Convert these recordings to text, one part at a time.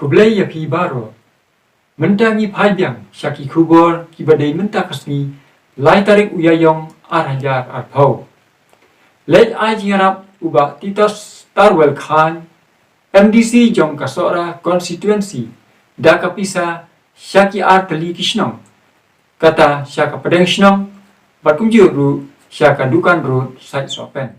Kublai ya pi baro. Mentangi paibyang syaki kubor kibadai menta kasni lai tarik uyayong arhajar arpau. Lej aji harap ubah Titos Tarwel Khan MDC jong kasora konstituensi daka pisa syaki artali kishnong. Kata syaka pedeng shnong batkumjur ru syaka dukan road site sopen.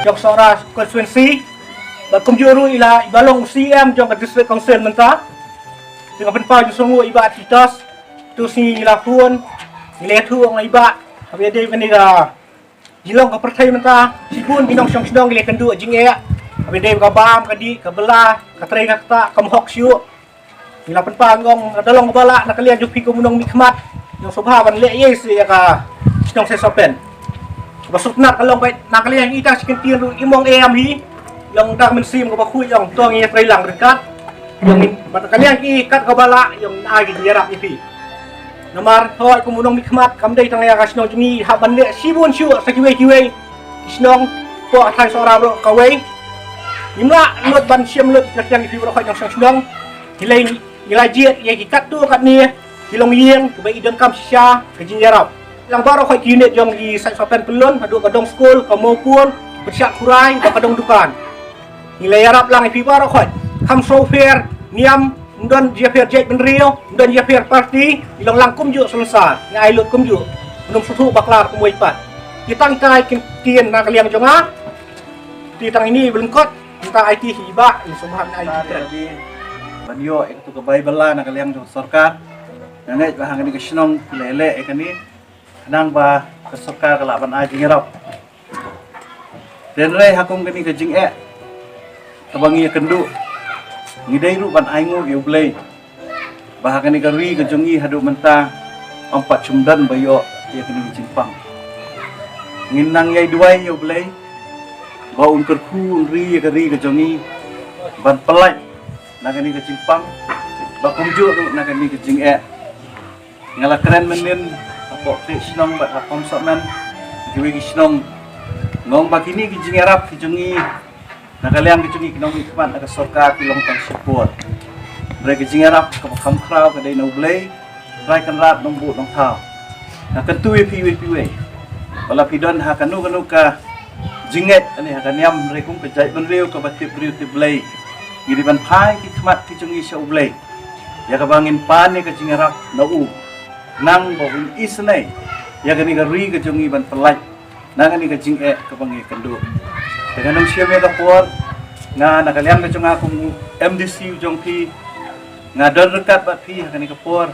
Jok sora konstituensi berkumjuru ila ibalong CM jong district council menta dengan penpau jusungu iba Titos tu si ila pun ila tu ang iba habis dia menira jilong ke pertai menta sibun binong syong ila kendu jing e habis dia kabam kadi kabelah katrai kata kamhok siu ila penpau ngong dalong bala nakalian jupi kumunong mikmat yang sobaban le yes ya ka syong sesopen basuk nak kalau baik nak kalian ita sekentir imong am hi yang dah mensim ke baku yang tuang ia trailang dekat yang mata kalian ikat ke bala yang agi jarak ipi nomor hoi kumunong mikmat kamdai tang ya kasnong jumi ha bande sibun syu sakiwe kisnong po atai sora bro kawai imla lut ban siam lut yang ipi bro yang snong nilai jiat ye ikat tu kat ni hilong yeng ke bai idon kam sya ke jarak yang baru kau unit yang di site sopen pelun, adu kadong school, kemaupuan, bersiap kurai, dan kadong dukan. Nilai Arab lang ipi baru kau, kam software, niam, dan dia fair jet benrio, dan dia fair party, ilang lang kumju selesai, ngai lut kumju, belum susu baklar kumui pat. Kita kian nak liang jonga, kita ini belengkot, kita IT hiba, ini subhan IT. Jadi, banyo itu kebaik bela nak liang jong sorkat, nangai bahan ini kesenong lele ikan ini. Nang ba kesoka kelaban aji ngerap dan rei hakum kini ke jing kebangi kendu ngidai ru ban aingu ge blei bah kini kari ke jongi hadu menta empat cumdan bayo ya kini cimpang nginang yai duai yo blei ba ungker ku ri ke jongi ban pelai na kini ke cimpang ba kumju ru na kini ke jing ngala keren menin pok kisnong bat hakom somen jiwi kisnong ngong bakini kijing Arab kijungi nakaliang kijungi kinong ikman nak sorka kilong tang support mereka kijing Arab ke pakam kraw ke dai noblei try kan rat nong bu nong thau nak kentu piwe wala pidon ha kanu ka jinget ani ha kaniam rekum ke jai benriu ke batip riu tiblei giri ban phai kikmat kijungi sya ublei ya ka bangin pan ni kijing Arab nau nang bawin isnai ya kani gari ke jongi ban pelaj nang kani ke jing ke pangi kendu dengan nang siame ka por nga nakalian ke jong aku MDC jong pi nga don rekat bat pi kani ke por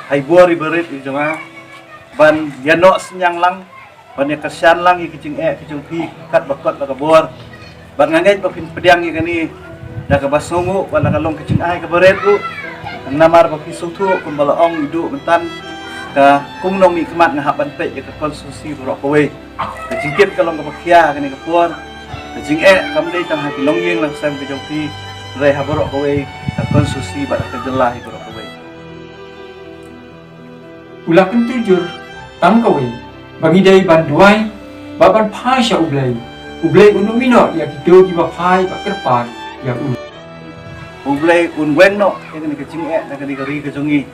hai bori berit jonga ban yano senyang lang ban ya kasian lang ke jing ke jong pi kat bakot ka bor ban ngangai pin pediang kani da ka basongu wala kalong ke jing ai ke berit ku namar pa pi sutu kumbala ong idu mentan ka kumnong mi kemat ngahap ban pek ke konstitusi rok kowe ke jingkit kalong ke pakia kene ke puan ke jing kam dei tang hati longyeng lang sam ke jongpi rei ha rok kowe ka konstitusi ba ke jelah i rok kowe Ulah pentujur tam kowe bagi dai ban duai baban phai sya ublai unumino ya kido ki ba phai ba kerpan ya ublei unweng no kene ke jing na kene ke ri ke jongi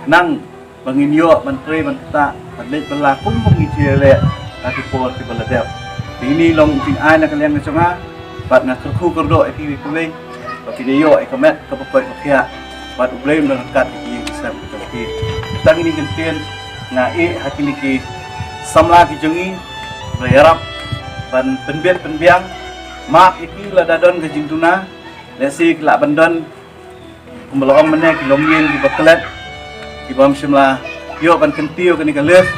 nang bangin yo menteri menta padlet berlaku mengi le kaki por ki baladep ini long jing ai na kalian ngonga bat na kerku kerdo e pi kuwe ba video e komet ke pokoi kia bat ublei mendekat ki sam ke pi tang ini gentien na hakini ki samla ki jongi berharap ban penbiang maaf iki la dadon ke jintuna lesi kelak bandon kumbalong meneh ki lomien ki baklet ki bam simla yo ban kentio kan ikales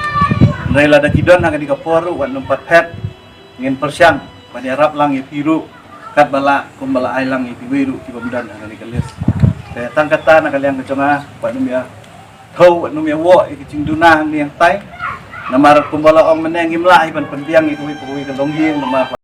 nai la dakidon akan dikaporu wan numpat pet ngin persyang ban harap lang piru kat bala kumbala ailang piwiru ki bamdan akan ikales tang kata nak kalian keconga wan numia thau wan numia wo ki jintuna ni yang tai namar kumbala ong meneh ngimla ban penbiang iku wi ke longging namar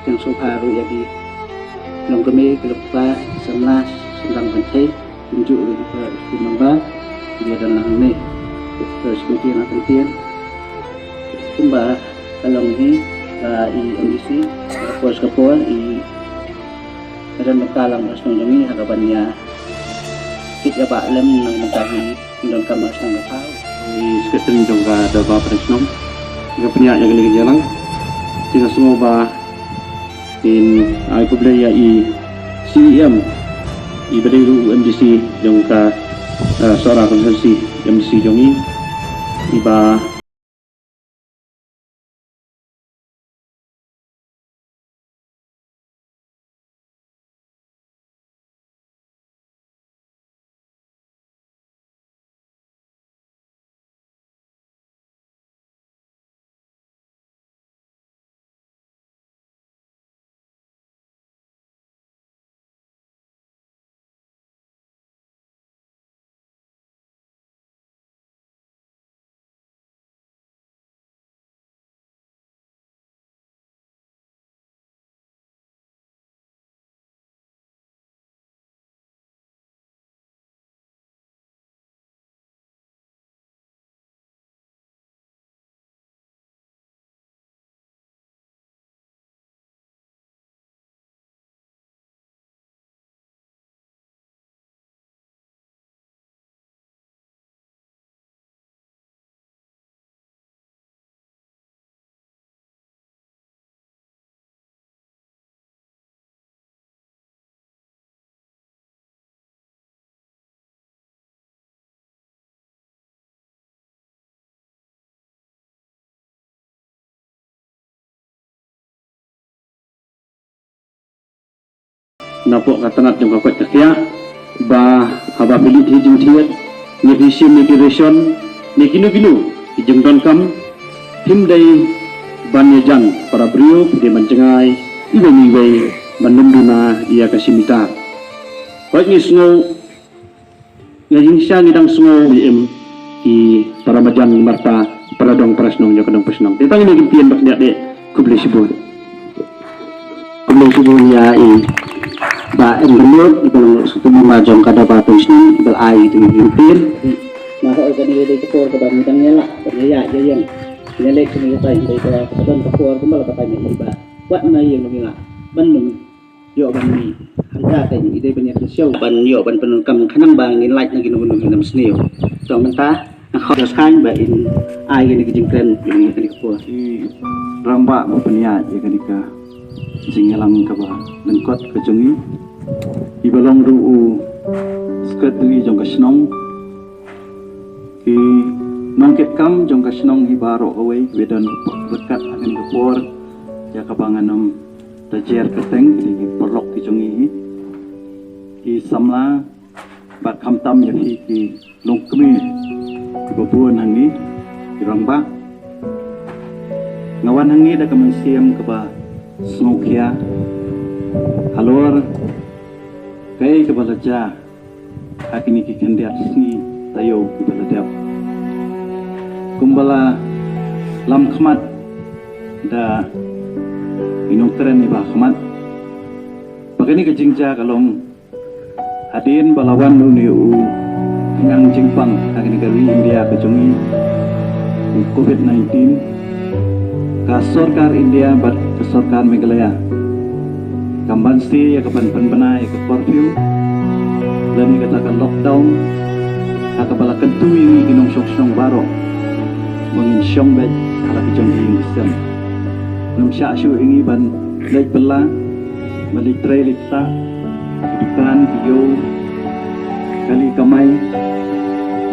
yang soharu jadi long kami kelupa sebelas sembilan penting tunjuk ke istimewa dia dalam ini terus mungkin akan tian kumbah kalau ini i ambisi pos kapol i ada makalang asnong ini harapannya kita pak lem nang mengkaji dan kamar sang kapal di sekretariat juga ada bapak presiden juga penyak yang ini jalan dengan semua bah in ai publiya i CEM i beriru MDC yang ka seorang konsensi MDC jongi iba napok katanat jong kakwat kakya ba haba pilit hijing tiat ni vision ni kiration ni kinu hijing don kam himdai banyajan para brio di mancengai ibe bandunduna ia kasimita wak ni sungo ngajing siya ngidang sungo im i para majan marta para dong prasnong jo kadang prasnong tentang ini gintian bak dia de kuble sibur ya i ba em benut ibal sutu majong kada batu sini ibal ai itu gintian nah kok kan ini dekor ke bangitang nyala ya yang nyelek sini kita ini kita keton keluar kembali ke kami iba wat na yang ngila bandung yo bani harga kayak ide banyak show ban yo ban penungkam kanang bangin like lagi nunggu nam snew to mentah kau dah sekarang bain ai gini kejengkren yang tadi keluar I ramba mo paniya ya kanika singelang ka ba lengkot ka jongi ibalong ruu skat ri jong ka snong ki nongket kam jong ka snong ibaro away wedan berkat akan kepor ya kabanganom tajer keteng di perlok ki jongi ki samla bat kamtam ya ki longkmi kebuan hangi irang ba ngawan hangi da kamansiam ke ba smokia halor kai ke balaja hakini ki kandiat si tayo ki baladap kumbala lam khmat da inokren ni ba khmat bagani ke jingja kalong hadin balawan nu ngang jingpang akan negeri India kejungi COVID-19 ka sorkar India bat ke sorkar Meghalaya kambansi ya kapan penbena ya ke curfew dan dikatakan lockdown akabala kentu yang ginong sok-sok baro mengin syong bet ala kejungi Indonesia num syasyu ingi ban lek bela balik trailita kedukaan kiyo kali kamay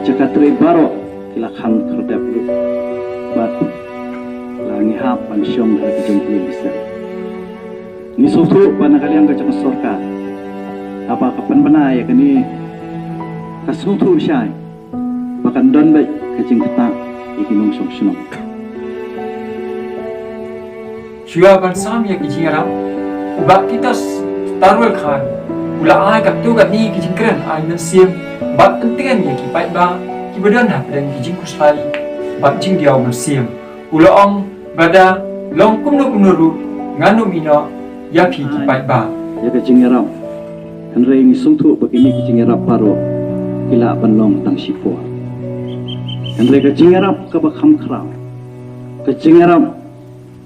Jakarta baro kilakhan kerdap lu bat langi hap pansyong dari kejengkli bisa ni susu panakali ang kacang sorka apa kapan bena ya kini kasutu syai bahkan don baik kejeng ketak ikinong sok-sok Syua ban sam ya kijing aram ubak kita tarwel khan ula ai kap tu kat ni kijing keren ai nan sim bat kentikan ya ki pai ba ki badan ha dan kijing kuslai bat jing diau nan sim ula ong bada long kumnu ru nganu mino ya pi ki pai ba ya kejeng aram kan reng sungtu begini kejeng aram paro kila panlong tang sipo kan reng kejeng aram ka bakham khrau kejeng aram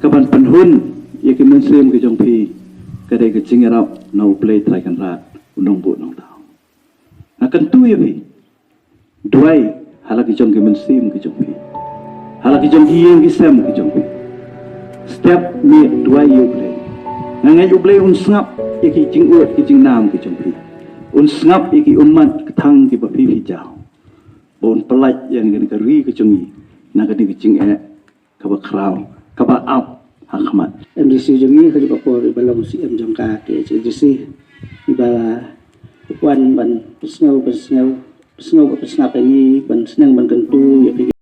ka ban penhun ya ki muslim ke jong pi kadai kejeng aram no play try kan rat unong bu nong tau akan tu ya pi duai halaki jong ke muslim ke jong pi halaki jong yang islam ke jong pi setiap mi duai yo play nangai yo play un sngap iki jing ut ki jing nam ke jong pi un sngap iki umat ketang ki ba pi jao bon pelaj yang ngani kari ke jong na ka ni jing e ka ba khrau ka ba ap hakmat MDC jongi ka juga por balong si em jong ka ke MDC ibala kuan ban pesngau ini ban senang ban kentu ya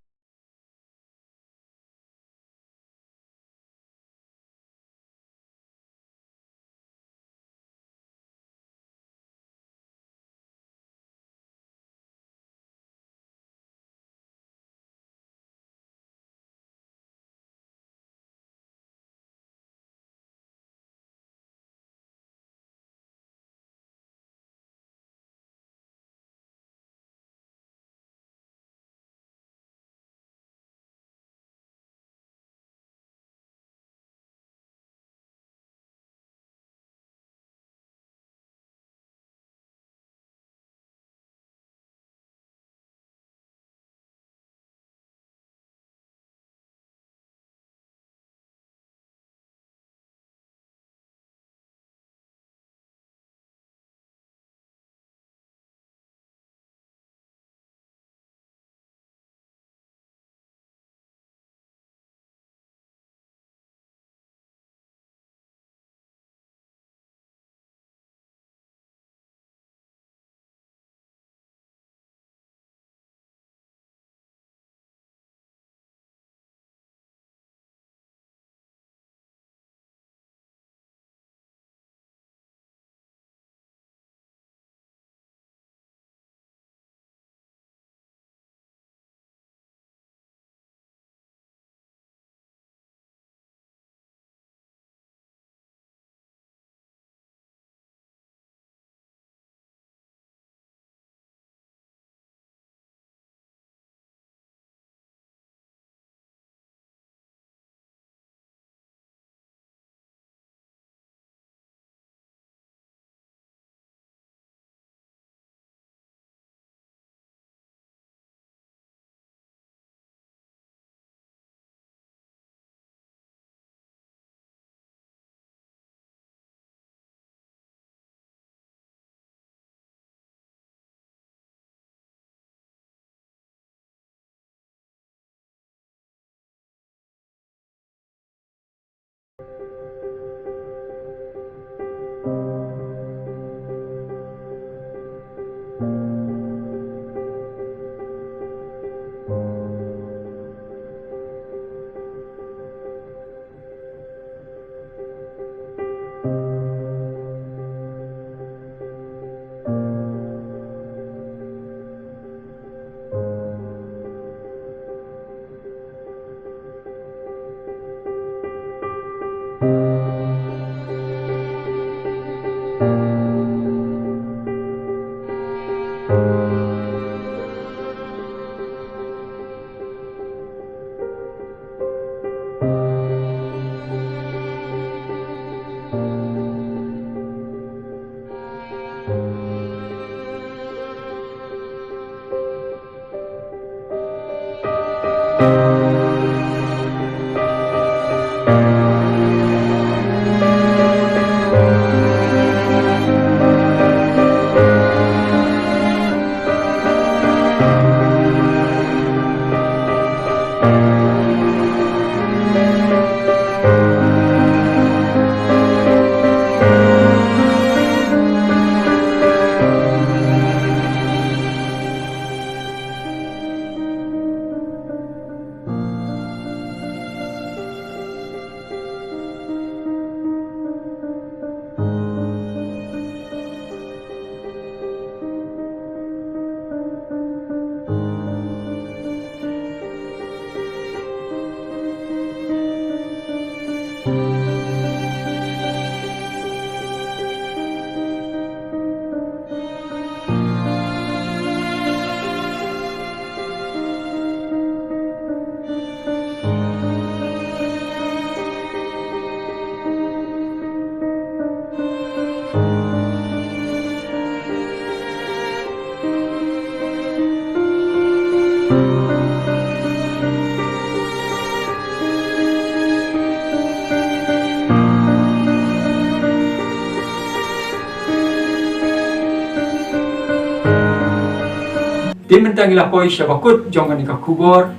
Di mentang ila poi syabakut jongan ika kubor.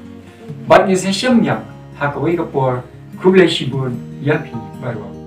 Bat ni sesem yang hakawai kapor kublai shibun yapi barwa.